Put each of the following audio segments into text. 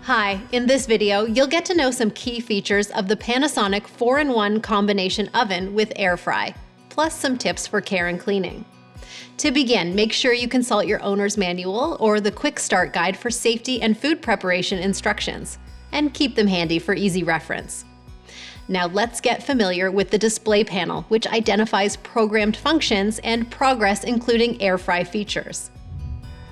Hi, in this video, you'll get to know some key features of the Panasonic 4-in-1 combination oven with air fry, plus some tips for care and cleaning. To begin, make sure you consult your owner's manual or the quick start guide for safety and food preparation instructions, and keep them handy for easy reference. Now let's get familiar with the display panel, which identifies programmed functions and progress including air fry features.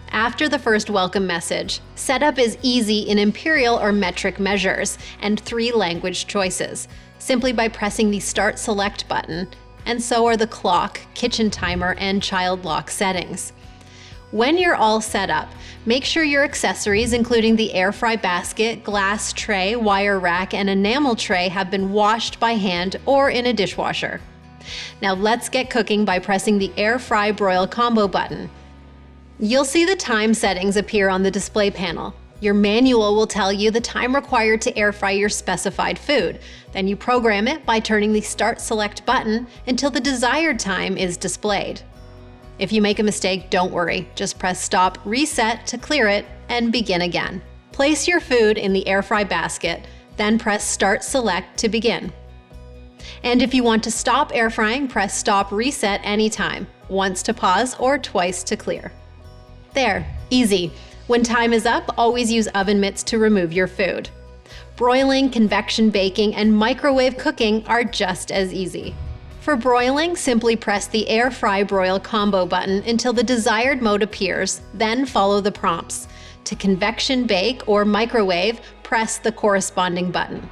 After the first welcome message, setup is easy in imperial or metric measures and 3 language choices, simply by pressing the Start Select button, and so are the clock, kitchen timer, and child lock settings. When you're all set up, make sure your accessories, including the air fry basket, glass tray, wire rack, and enamel tray, have been washed by hand or in a dishwasher. Now let's get cooking by pressing the Air Fry Broil Combo button. You'll see the time settings appear on the display panel. Your manual will tell you the time required to air fry your specified food. Then you program it by turning the Start Select button until the desired time is displayed. If you make a mistake, don't worry. Just press Stop, Reset to clear it, and begin again. Place your food in the air fry basket, then press Start Select to begin. And if you want to stop air frying, press Stop, Reset anytime, once to pause or twice to clear. There, easy. When time is up, always use oven mitts to remove your food. Broiling, convection baking, and microwave cooking are just as easy. For broiling, simply press the Air Fry Broil Combo button until the desired mode appears, then follow the prompts. To convection bake or microwave, press the corresponding button.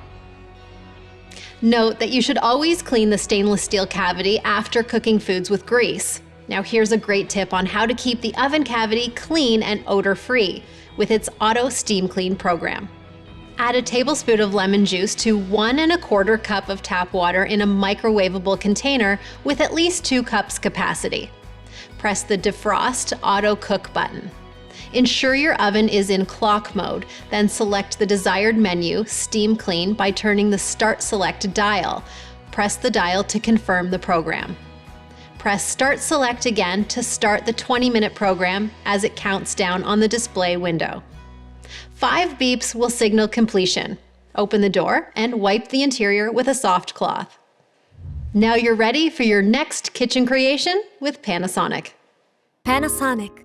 Note that you should always clean the stainless steel cavity after cooking foods with grease. Now here's a great tip on how to keep the oven cavity clean and odor-free with its Auto Steam Clean program. Add a tablespoon of lemon juice to 1 1/4 cup of tap water in a microwavable container with at least 2 cups capacity. Press the Defrost Auto Cook button. Ensure your oven is in clock mode, then select the desired menu, Steam Clean, by turning the Start Select dial. Press the dial to confirm the program. Press Start Select again to start the 20-minute program as it counts down on the display window. 5 beeps will signal completion. Open the door and wipe the interior with a soft cloth. Now you're ready for your next kitchen creation with Panasonic. Panasonic.